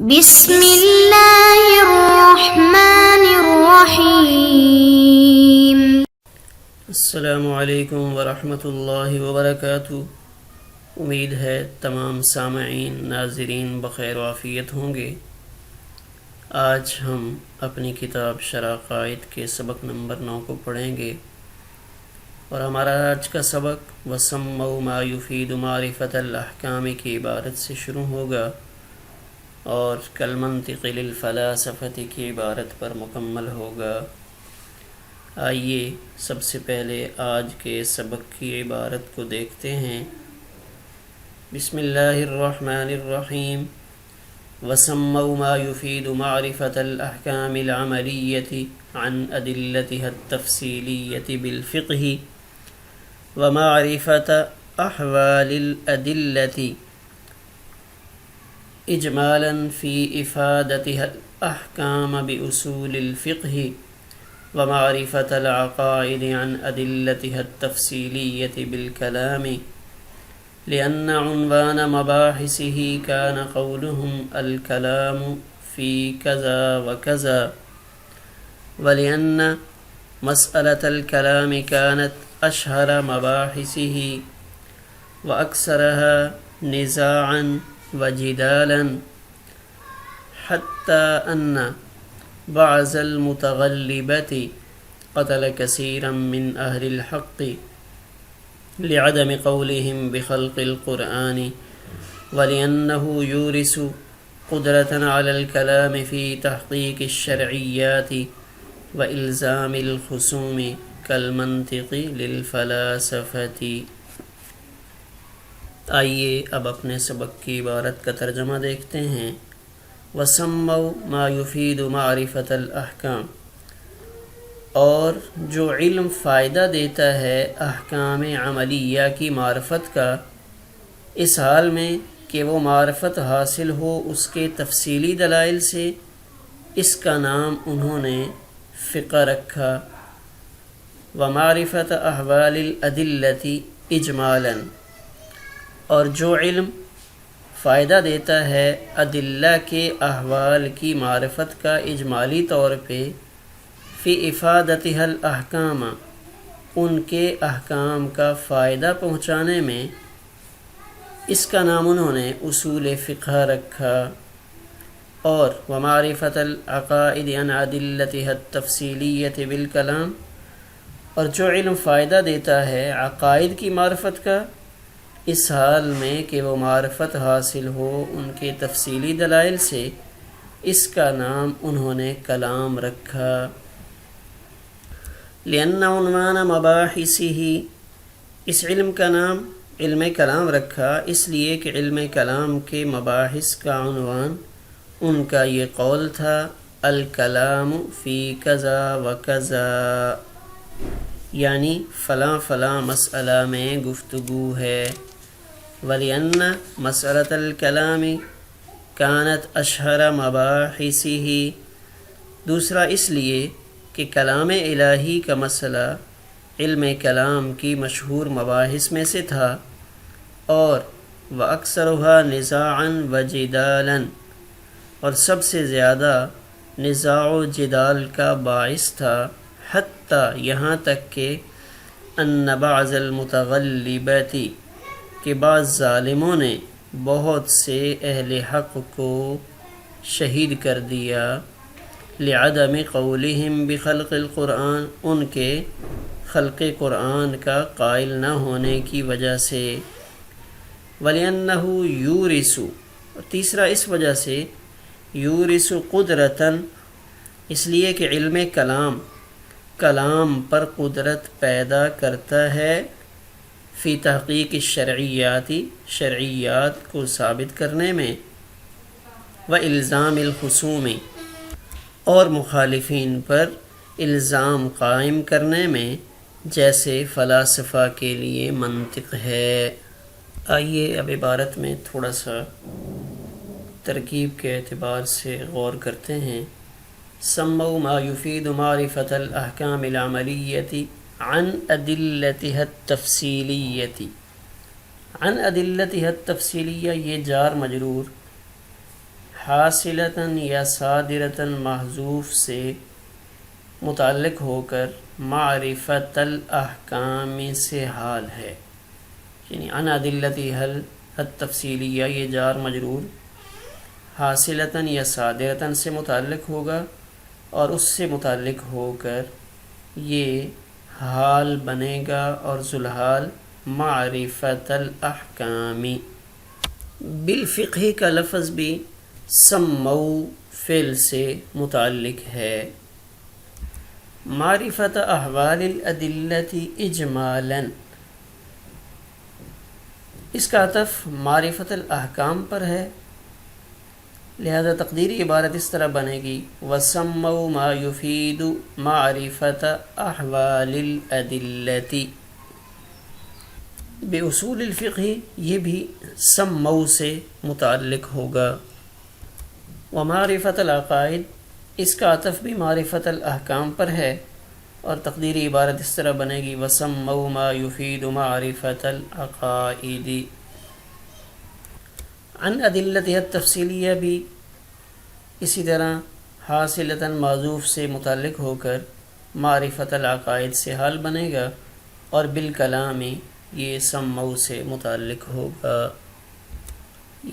بسم اللہ الرحمن الرحیم۔ السلام علیکم ورحمۃ اللہ وبرکاتہ۔ امید ہے تمام سامعین ناظرین بخیر و عافیت ہوں گے۔ آج ہم اپنی کتاب شرح عقائد کے سبق نمبر 9 کو پڑھیں گے، اور ہمارا آج کا سبق وَسَمَّوْا مَا يُفِيدُ مَعْرِفَةَ الْأَحْكَامِ کی عبارت سے شروع ہوگا اور کالمنطق للفلاسفة کی عبارت پر مکمل ہوگا۔ آئیے سب سے پہلے آج کے سبق کی عبارت کو دیکھتے ہیں۔ بسم اللہ الرحمن الرحیم۔ وَسَمَّوْا مَا يُفِيدُ مَعْرِفَةَ الْأَحْكَامِ الْعَمَلِيَّةِ عَنْ أَدِلَّتِهَا التَّفْصِيلِيَّةِ بِالْفِقْهِ وَمَعْرِفَةَ أَحْوَالِ الْأَدِلَّةِ إجمالا في إفادتها الأحكام بأصول الفقه ومعرفة العقائد عن أدلتها التفصيلية بالكلام، لأن عنوان مباحثه كان قولهم الكلام في كذا وكذا، ولأن مسألة الكلام كانت أشهر مباحثه وأكثرها نزاعا وجدالا، حتى أن بعض المتغلبة قتل كثيرا من أهل الحق لعدم قولهم بخلق القرآن، ولأنه يورث قدرة على الكلام في تحقيق الشرعيات وإلزام الخصوم كالمنطق للفلاسفة۔ آئیے اب اپنے سبق کی عبارت کا ترجمہ دیکھتے ہیں۔ وَسَمَّوْا مَا يُفِيدُ مَعْرِفَةَ الْأَحْكَامِ، اور جو علم فائدہ دیتا ہے احکام عملیہ کی معرفت کا، اس حال میں کہ وہ معرفت حاصل ہو اس کے تفصیلی دلائل سے، اس کا نام انہوں نے فقہ رکھا۔ وَمَعْرِفَةَ أَحْوَالِ الْأَدِلَّةِ إِجْمَالًا، اور جو علم فائدہ دیتا ہے ادلہ کے احوال کی معرفت کا اجمالی طور پہ، فی افادتها الاحکام، ان کے احکام کا فائدہ پہنچانے میں، اس کا نام انہوں نے اصول فقہ رکھا۔ اور ومعرفت العقائد عن ادلتها التفصیلیۃ بالکلام، اور جو علم فائدہ دیتا ہے عقائد کی معرفت کا، اس حال میں کہ وہ معرفت حاصل ہو ان کے تفصیلی دلائل سے، اس کا نام انہوں نے کلام رکھا۔ لأن عنوان مباحثه، اس علم کا نام علم کلام رکھا اس لیے کہ علم کلام کے مباحث کا عنوان ان کا یہ قول تھا، الکلام فی کذا و کذا، یعنی فلاں فلاں مسئلہ میں گفتگو ہے۔ وَلِأَنَّ مَسْأَلَةَ الْكَلَامِ كَانَتْ أَشْهَرَ مَبَاحِثِهِ، دوسرا اس لیے کہ کلام الہی کا مسئلہ علم کلام کی مشہور مباحث میں سے تھا، اور وَأَكْثَرُهَا نِزَاعًا وَجِدَالًا، اور سب سے زیادہ نزاع و جدال کا باعث تھا، حتیٰ یہاں تک کہ ان بعض المتغلبات، کہ بعض ظالموں نے بہت سے اہل حق کو شہید کر دیا، لعدم قولہم بخلق القرآن، ان کے خلق قرآن کا قائل نہ ہونے کی وجہ سے، ولأنہ یورث، تیسرا اس وجہ سے، یورث قدرتاً، اس لیے کہ علم کلام پر قدرت پیدا کرتا ہے، فی تحقیق الشرعیات، شرعیات کو ثابت کرنے میں، و الزام الخصوم، اور مخالفین پر الزام قائم کرنے میں، جیسے فلاسفہ کے لیے منطق ہے۔ آئیے اب عبارت میں تھوڑا سا ترکیب کے اعتبار سے غور کرتے ہیں۔ سموا ما يفيد معرفة الأحكام العملية عن أدلتها التفصيلية، عن أدلتها التفصيلية یہ جار مجرور حاصلتاً یا صادرتاً محذوف سے متعلق ہو کر معرفت الاحکام سے حال ہے، یعنی عن ادلتی حل التفصیلیہ، یہ جار مجرور حاصلتاً یا صادرتاً سے متعلق ہوگا اور اس سے متعلق ہو کر یہ حال بنے گا، اور ذوالحال معرفت الاحکامی۔ بالفقہ کا لفظ بھی سمو فعل سے متعلق ہے۔ معرفت احوال الادلۃ اجمالاً، اس کا عطف معرفت الاحکام پر ہے، لہذا تقدیری عبارت اس طرح بنے گی وَسَمَّوْا مَا يُفِيدُ مَعْرِفَةَ أَحْوَالِ الْأَدِلَّةِ۔ بے اصول الفقہ یہ بھی سمو سے متعلق ہوگا۔ ومعرفت العقائد، اس کا عطف بھی معرفت الاحکام پر ہے، اور تقدیری عبارت اس طرح بنے گی وَسَمَّوْا مَا يُفِيدُ مَعْرِفَةَ الْعَقَائِدِ۔ عن ادلتها التفصیلیہ بھی اسی طرح حاصلتاً معذوف سے متعلق ہو کر معرفت العقائد سے حال بنے گا، اور بالکلام یہ سمو سے متعلق ہوگا۔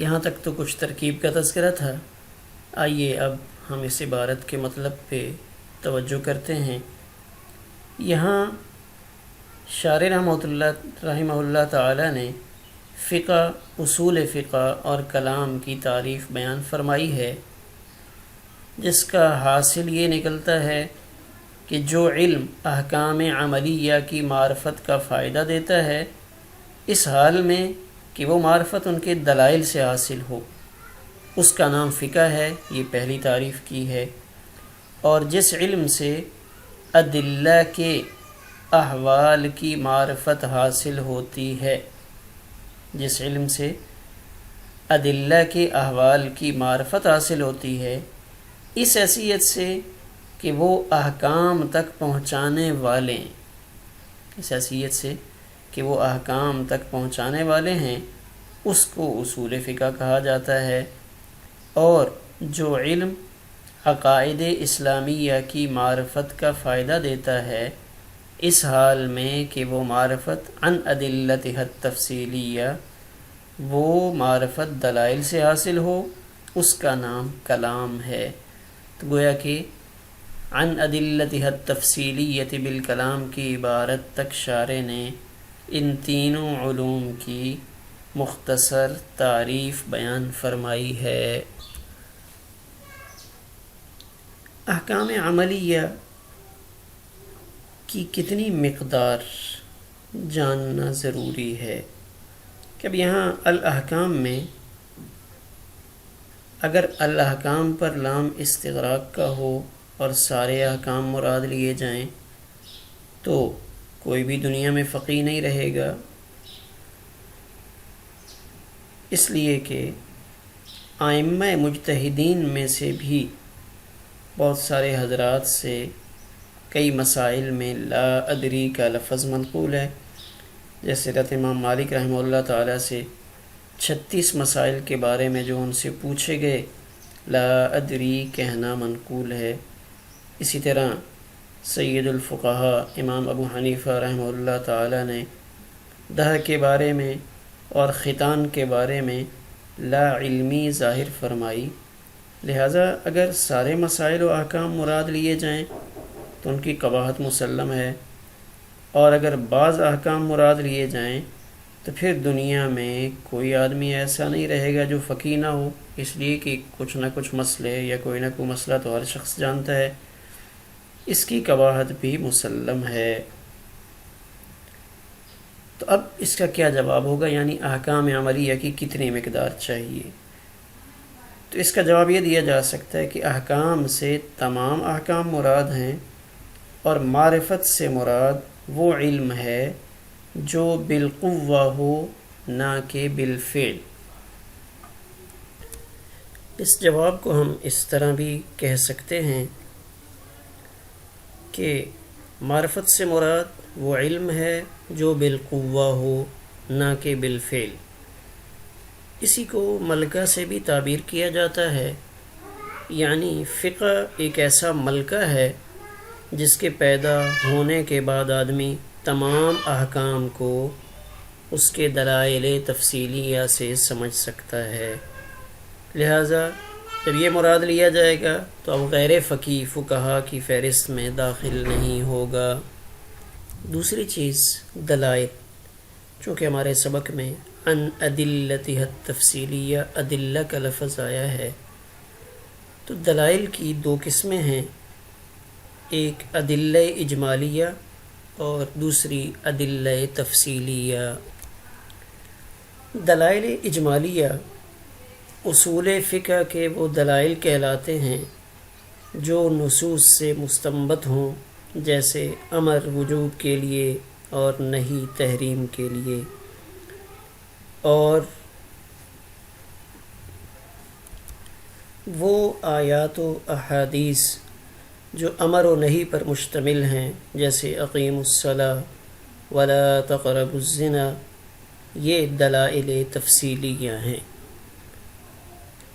یہاں تک تو کچھ ترکیب کا تذکرہ تھا، آئیے اب ہم اس عبارت کے مطلب پہ توجہ کرتے ہیں۔ یہاں شارح رحمہ اللہ تعالی نے فقہ، اصول فقہ اور کلام کی تعریف بیان فرمائی ہے، جس کا حاصل یہ نکلتا ہے کہ جو علم احکام عملیہ کی معرفت کا فائدہ دیتا ہے، اس حال میں کہ وہ معرفت ان کے دلائل سے حاصل ہو، اس کا نام فقہ ہے، یہ پہلی تعریف کی ہے۔ اور جس علم سے ادلہ کے احوال کی معرفت حاصل ہوتی ہے، جس علم سے ادلہ کے احوال کی معرفت حاصل ہوتی ہے، اس حیثیت سے کہ وہ احکام تک پہنچانے والے، اس حیثیت سے کہ وہ احکام تک پہنچانے والے ہیں، اس کو اصول فقہ کہا جاتا ہے۔ اور جو علم عقائد اسلامیہ کی معرفت کا فائدہ دیتا ہے، اس حال میں کہ وہ معرفت عن ادلتها التفصیلیہ، وہ معرفت دلائل سے حاصل ہو، اس کا نام کلام ہے۔ تو گویا کہ عن ادلتها التفصیلیہ بالکلام کی عبارت تک شارح نے ان تینوں علوم کی مختصر تعریف بیان فرمائی ہے۔ احکام عملیہ کی کتنی مقدار جاننا ضروری ہے کہ اب یہاں الاحکام میں اگر الاحکام پر لام استغراق کا ہو اور سارے احکام مراد لیے جائیں تو کوئی بھی دنیا میں فقیہ نہیں رہے گا، اس لیے کہ ائمہ مجتہدین میں سے بھی بہت سارے حضرات سے کئی مسائل میں لا ادری کا لفظ منقول ہے، جیسے حضرت امام مالک رحمہ اللہ تعالیٰ سے 36 مسائل کے بارے میں جو ان سے پوچھے گئے لا ادری کہنا منقول ہے۔ اسی طرح سید الفقہاء امام ابو حنیفہ رحمہ اللہ تعالیٰ نے دہر کے بارے میں اور ختان کے بارے میں لا علمی ظاہر فرمائی، لہٰذا اگر سارے مسائل و احکام مراد لیے جائیں تو ان کی قباحت مسلم ہے، اور اگر بعض احکام مراد لیے جائیں تو پھر دنیا میں کوئی آدمی ایسا نہیں رہے گا جو فقیہ نہ ہو، اس لیے کہ کچھ نہ کچھ مسئلے یا کوئی نہ کوئی مسئلہ تو ہر شخص جانتا ہے، اس کی قباحت بھی مسلم ہے۔ تو اب اس کا کیا جواب ہوگا، یعنی احکام عملیہ کی کتنی مقدار چاہیے؟ تو اس کا جواب یہ دیا جا سکتا ہے کہ احکام سے تمام احکام مراد ہیں، اور معرفت سے مراد وہ علم ہے جو بالقوہ ہو نہ کہ بالفعل۔ اس جواب کو ہم اس طرح بھی کہہ سکتے ہیں کہ معرفت سے مراد وہ علم ہے جو بالقوہ ہو نہ کہ بالفعل، اسی کو ملکہ سے بھی تعبیر کیا جاتا ہے، یعنی فقہ ایک ایسا ملکہ ہے جس کے پیدا ہونے کے بعد آدمی تمام احکام کو اس کے دلائل تفصیلیہ سے سمجھ سکتا ہے۔ لہٰذا جب یہ مراد لیا جائے گا تو اب غیر فقیہ فقہا کی فہرست میں داخل نہیں ہوگا۔ دوسری چیز دلائل، چونکہ ہمارے سبق میں ان ادلتہ التفصیلیہ ادلہ کا لفظ آیا ہے، تو دلائل کی دو قسمیں ہیں، ایک ادلہ اجمالیہ اور دوسری ادلہ تفصیلیہ۔ دلائل اجمالیہ اصول فقہ کے وہ دلائل کہلاتے ہیں جو نصوص سے مستنبط ہوں، جیسے امر وجوب کے لیے اور نہی تحریم کے لیے، اور وہ آیات و احادیث جو امر و نہی پر مشتمل ہیں، جیسے اقیموا الصلاۃ ولا تقربوا الزنا، یہ دلائل تفصیلیہ ہیں۔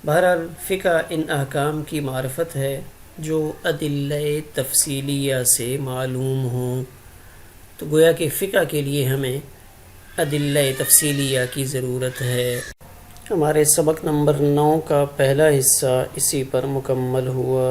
بہرحال فقہ ان احکام کی معرفت ہے جو ادلہ تفصیلیہ سے معلوم ہوں، تو گویا کہ فقہ کے لیے ہمیں ادلہ تفصیلیہ کی ضرورت ہے۔ ہمارے سبق نمبر 9 کا پہلا حصہ اسی پر مکمل ہوا۔